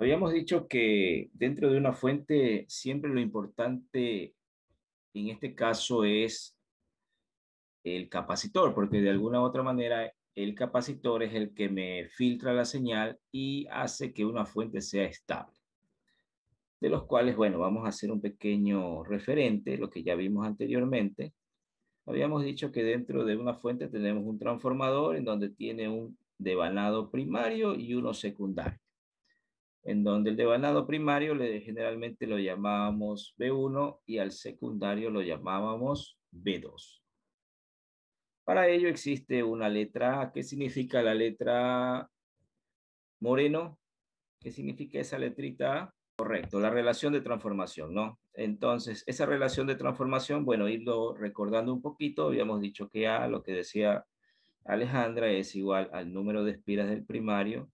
Habíamos dicho que dentro de una fuente siempre lo importante en este caso es el capacitor, porque de alguna u otra manera el capacitor es el que me filtra la señal y hace que una fuente sea estable. De los cuales, bueno, vamos a hacer un pequeño referente, lo que ya vimos anteriormente. Habíamos dicho que dentro de una fuente tenemos un transformador en donde tiene un devanado primario y uno secundario, en donde el devanado primario generalmente lo llamábamos B1 y al secundario lo llamábamos B2. Para ello existe una letra A. ¿Qué significa la letra moreno? ¿Qué significa esa letrita A? Correcto, la relación de transformación, ¿no? Entonces, esa relación de transformación, bueno, irlo recordando un poquito, habíamos dicho que A, lo que decía Alejandra, es igual al número de espiras del primario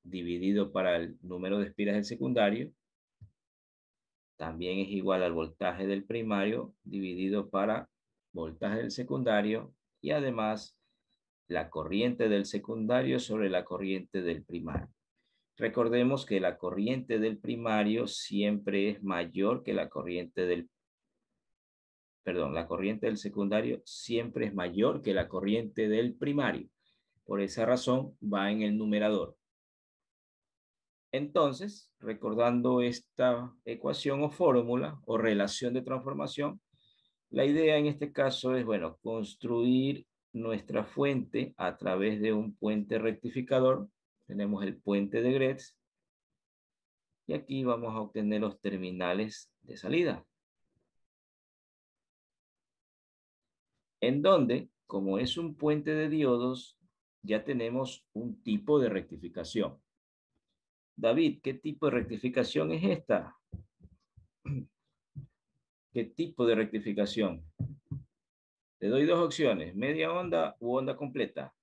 dividido para el número de espiras del secundario. También es igual al voltaje del primario dividido para voltaje del secundario y además la corriente del secundario sobre la corriente del primario. Recordemos que la corriente del primario siempre es mayor que la corriente la corriente del secundario siempre es mayor que la corriente del primario. Por esa razón va en el numerador. Entonces, recordando esta ecuación o fórmula o relación de transformación, la idea en este caso es, bueno, construir nuestra fuente a través de un puente rectificador. Tenemos el puente de Gretz y aquí vamos a obtener los terminales de salida. En donde, como es un puente de diodos, ya tenemos un tipo de rectificación. David, ¿qué tipo de rectificación es esta? ¿Qué tipo de rectificación? Te doy dos opciones, media onda u onda completa.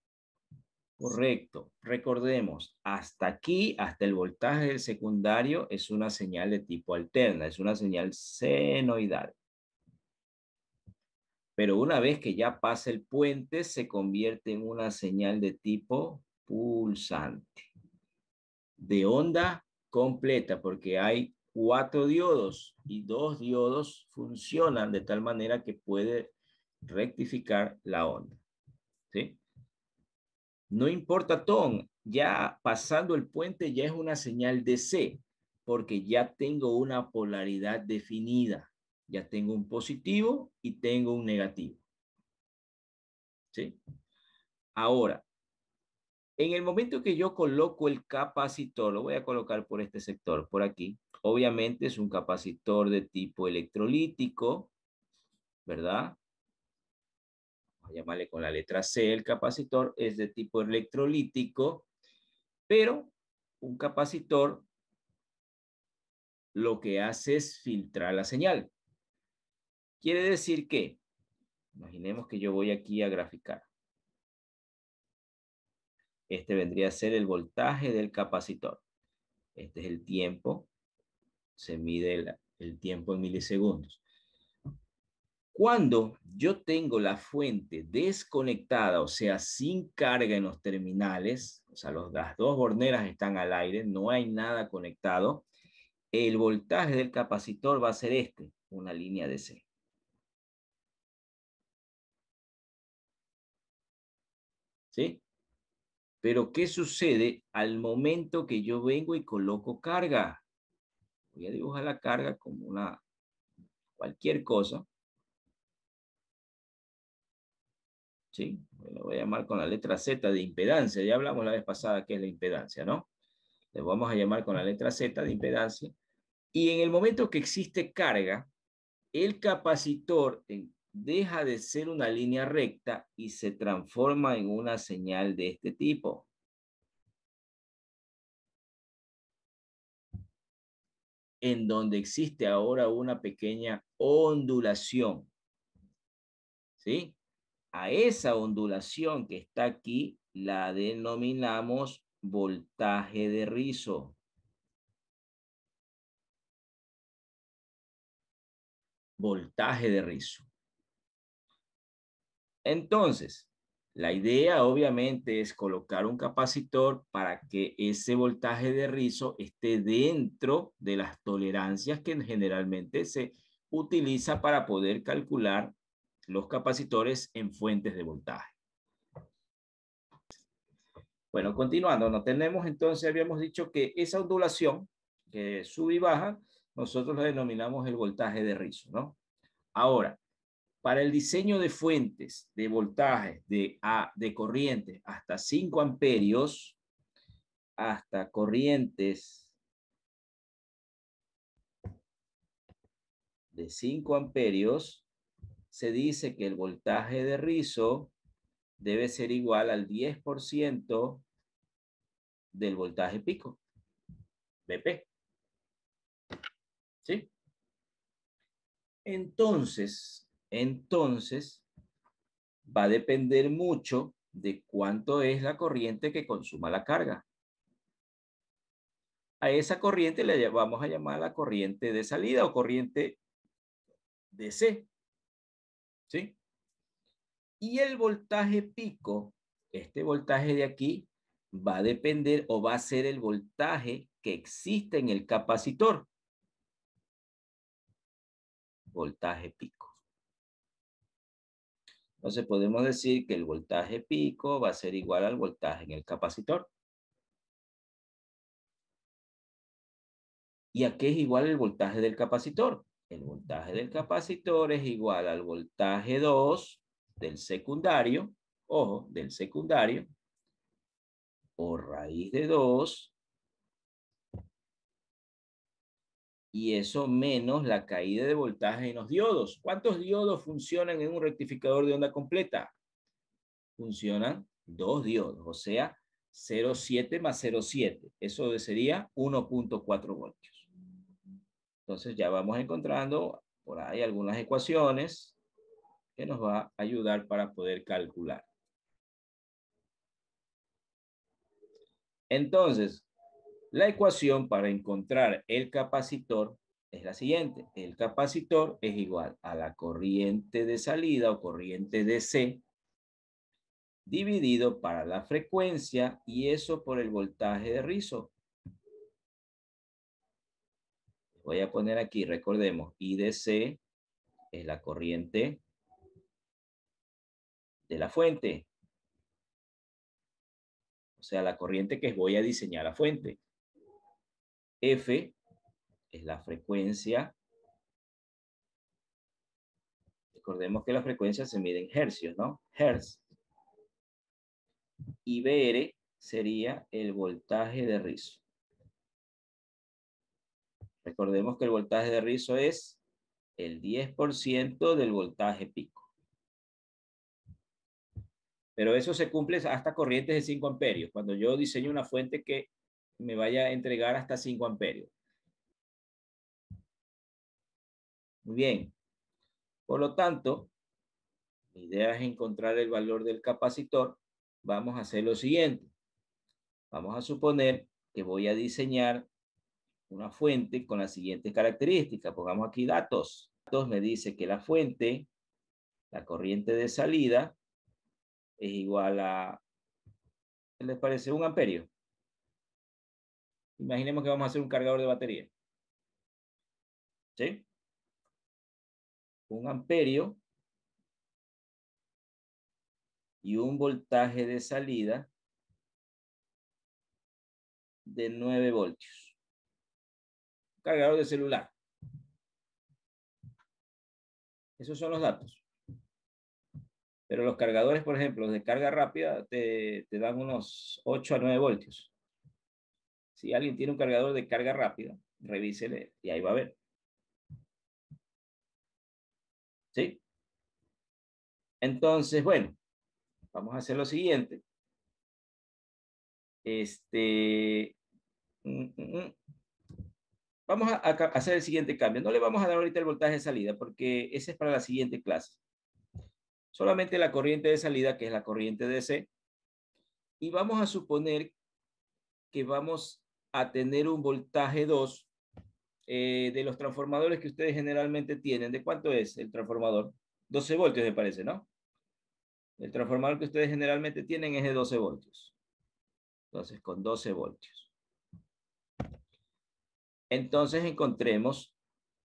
Correcto. Recordemos, hasta aquí, hasta el voltaje del secundario, es una señal de tipo alterna, es una señal senoidal. Pero una vez que ya pasa el puente, se convierte en una señal de tipo pulsante, de onda completa, porque hay 4 diodos y 2 diodos funcionan de tal manera que puede rectificar la onda. ¿Sí? No importa ton, ya pasando el puente ya es una señal DC, porque ya tengo una polaridad definida. Ya tengo un positivo y tengo un negativo. ¿Sí? Ahora, en el momento que yo coloco el capacitor, lo voy a colocar por este sector, por aquí. Obviamente es un capacitor de tipo electrolítico, ¿verdad? Vamos a llamarle con la letra C. El capacitor es de tipo electrolítico, pero un capacitor lo que hace es filtrar la señal. Quiere decir que, imaginemos que yo voy aquí a graficar. Este vendría a ser el voltaje del capacitor. Este es el tiempo. Se mide el tiempo en milisegundos. Cuando yo tengo la fuente desconectada, o sea, sin carga en los terminales, o sea, las dos borneras están al aire, no hay nada conectado, el voltaje del capacitor va a ser este, una línea DC. ¿Sí? Pero ¿qué sucede al momento que yo vengo y coloco carga? Voy a dibujar la carga como cualquier cosa. ¿Sí? Lo voy a llamar con la letra Z de impedancia. Ya hablamos la vez pasada qué es la impedancia, ¿no? Le vamos a llamar con la letra Z de impedancia. Y en el momento que existe carga, el capacitor deja de ser una línea recta y se transforma en una señal de este tipo. En donde existe ahora una pequeña ondulación. ¿Sí? A esa ondulación que está aquí la denominamos voltaje de rizo. Voltaje de rizo. Entonces, La idea obviamente es colocar un capacitor para que ese voltaje de rizo esté dentro de las tolerancias que generalmente se utiliza para poder calcular los capacitores en fuentes de voltaje. Bueno, continuando, no tenemos entonces, habíamos dicho que esa ondulación que sube y baja, nosotros la denominamos el voltaje de rizo, ¿no? Ahora, para el diseño de fuentes de voltaje de corrientes hasta 5 amperios, hasta corrientes de 5 amperios, se dice que el voltaje de rizo debe ser igual al 10% del voltaje pico, BP. ¿Sí? Entonces, va a depender mucho de cuánto es la corriente que consuma la carga. A esa corriente le vamos a llamar la corriente de salida o corriente DC. ¿Sí? Y el voltaje pico, este voltaje de aquí, va a depender o va a ser el voltaje que existe en el capacitor. Voltaje pico. Entonces podemos decir que el voltaje pico va a ser igual al voltaje en el capacitor. ¿Y a qué es igual el voltaje del capacitor? El voltaje del capacitor es igual al voltaje 2 del secundario, ojo, del secundario, o raíz de 2, y eso menos la caída de voltaje en los diodos. ¿Cuántos diodos funcionan en un rectificador de onda completa? Funcionan 2 diodos, o sea, 0,7 más 0,7. Eso sería 1,4 voltios. Entonces ya vamos encontrando por ahí algunas ecuaciones que nos va a ayudar para poder calcular. Entonces, la ecuación para encontrar el capacitor es la siguiente. El capacitor es igual a la corriente de salida o corriente DC dividido para la frecuencia y eso por el voltaje de rizo. Voy a poner aquí, recordemos, IDC es la corriente de la fuente. O sea, la corriente que voy a diseñar la fuente. F es la frecuencia. Recordemos que la frecuencia se mide en hercios, ¿no? Hertz. Y BR sería el voltaje de rizo. Recordemos que el voltaje de rizo es el 10% del voltaje pico. Pero eso se cumple hasta corrientes de 5 amperios. Cuando yo diseño una fuente que me vaya a entregar hasta 5 amperios. Muy bien. Por lo tanto, mi idea es encontrar el valor del capacitor. Vamos a hacer lo siguiente. Vamos a suponer que voy a diseñar una fuente con las siguientes características. Pongamos aquí datos. Datos me dice que la fuente, la corriente de salida, es igual a, ¿qué les parece? 1 amperio. Imaginemos que vamos a hacer un cargador de batería. ¿Sí? 1 amperio y un voltaje de salida de 9 voltios. Cargador de celular. Esos son los datos. Pero los cargadores, por ejemplo, de carga rápida, te dan unos 8 a 9 voltios. Si alguien tiene un cargador de carga rápida, revísele y ahí va a ver. ¿Sí? Entonces, bueno, vamos a hacer lo siguiente. Vamos a hacer el siguiente cambio. No le vamos a dar ahorita el voltaje de salida porque ese es para la siguiente clase. Solamente la corriente de salida, que es la corriente DC. Y vamos a suponer que vamos a tener un voltaje 2 de los transformadores que ustedes generalmente tienen. ¿De cuánto es el transformador? 12 voltios me parece, ¿no? El transformador que ustedes generalmente tienen es de 12 voltios. Entonces, con 12 voltios. Entonces, encontremos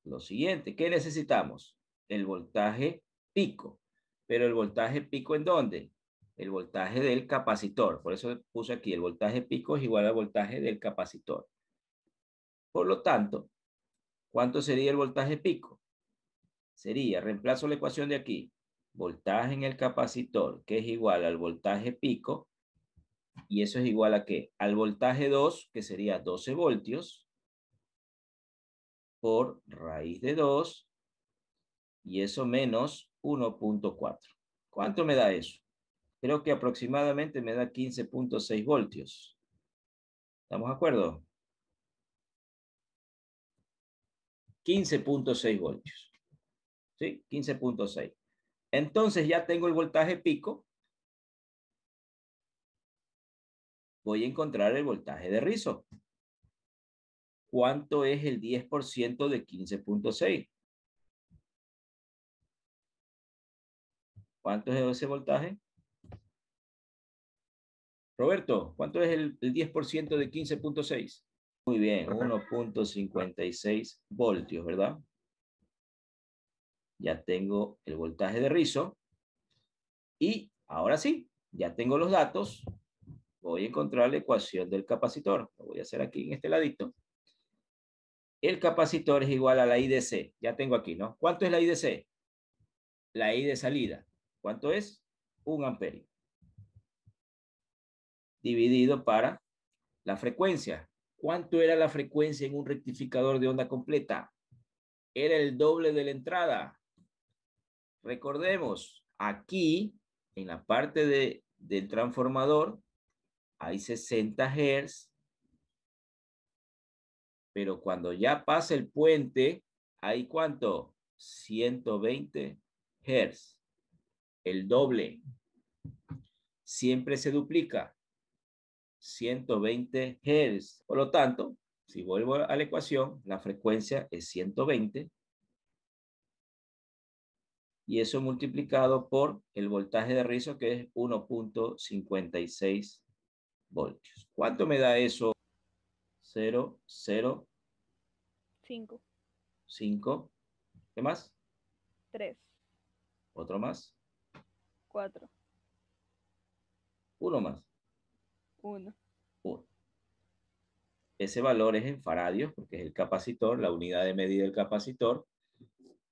lo siguiente. ¿Qué necesitamos? El voltaje pico. Pero el voltaje pico, ¿en dónde? El voltaje del capacitor. Por eso puse aquí, el voltaje pico es igual al voltaje del capacitor. Por lo tanto, ¿cuánto sería el voltaje pico? Sería, reemplazo la ecuación de aquí, voltaje en el capacitor, que es igual al voltaje pico, y eso es igual a ¿qué? Al voltaje 2, que sería 12 voltios, por raíz de 2, y eso menos 1.4. ¿Cuánto me da eso? Creo que aproximadamente me da 15.6 voltios. ¿Estamos de acuerdo? 15.6 voltios. ¿Sí? 15.6. Entonces ya tengo el voltaje pico. Voy a encontrar el voltaje de rizo. ¿Cuánto es el 10% de 15.6? ¿Cuánto es ese voltaje? Roberto, ¿cuánto es el 10% de 15.6? Muy bien, 1.56 voltios, ¿verdad? Ya tengo el voltaje de rizo. Y ahora sí, ya tengo los datos. Voy a encontrar la ecuación del capacitor. Lo voy a hacer aquí en este ladito. El capacitor es igual a la I de C. Ya tengo aquí, ¿no? ¿Cuánto es la I de C? La I de salida. ¿Cuánto es? 1 amperio. Dividido para la frecuencia. ¿Cuánto era la frecuencia en un rectificador de onda completa? Era el doble de la entrada. Recordemos, aquí, en la parte del transformador, hay 60 Hz, pero cuando ya pasa el puente, ¿hay cuánto? 120 Hz. El doble. Siempre se duplica. 120 Hz. Por lo tanto, si vuelvo a la ecuación, la frecuencia es 120 y eso multiplicado por el voltaje de rizo, que es 1.56 voltios. ¿Cuánto me da eso? 0, 0, 5, 5. ¿Qué más? 3, Otro más. 4, Uno más. 1. 1. Ese valor es en faradios, porque es el capacitor, la unidad de medida del capacitor.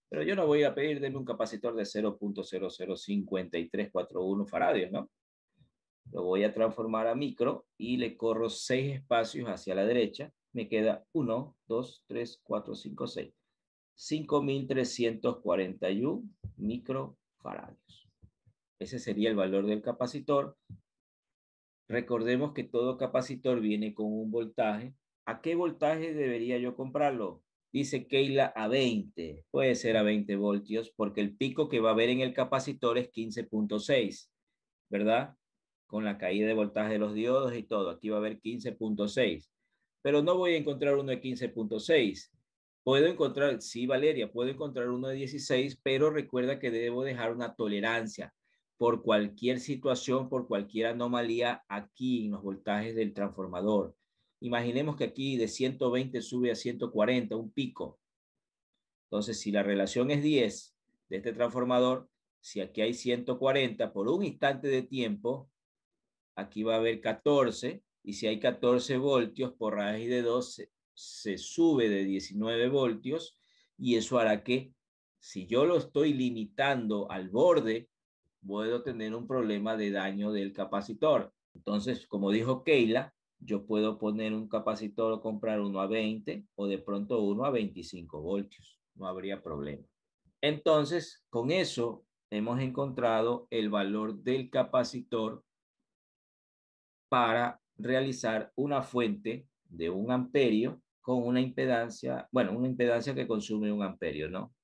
Pero yo no voy a pedir, denme un capacitor de 0.005341 faradios, ¿no? Lo voy a transformar a micro y le corro 6 espacios hacia la derecha. Me queda 1, 2, 3, 4, 5, 6. 5.341 microfaradios. Ese sería el valor del capacitor. Recordemos que todo capacitor viene con un voltaje. ¿A qué voltaje debería yo comprarlo? Dice Keila a 20. Puede ser a 20 voltios porque el pico que va a haber en el capacitor es 15.6, ¿verdad? Con la caída de voltaje de los diodos y todo. Aquí va a haber 15.6. Pero no voy a encontrar uno de 15.6. Puedo encontrar, sí, Valeria, puedo encontrar uno de 16, pero recuerda que debo dejar una tolerancia por cualquier situación, por cualquier anomalía aquí en los voltajes del transformador. Imaginemos que aquí de 120 sube a 140, un pico. Entonces, si la relación es 10 de este transformador, si aquí hay 140 por un instante de tiempo, aquí va a haber 14, y si hay 14 voltios por raíz de 2, se sube de 19 voltios, y eso hará que, si yo lo estoy limitando al borde, puedo tener un problema de daño del capacitor. Entonces, como dijo Keila, yo puedo poner un capacitor o comprar uno a 20 o de pronto uno a 25 voltios. No habría problema. Entonces, con eso hemos encontrado el valor del capacitor para realizar una fuente de 1 amperio con una impedancia, bueno, una impedancia que consume 1 amperio, ¿no?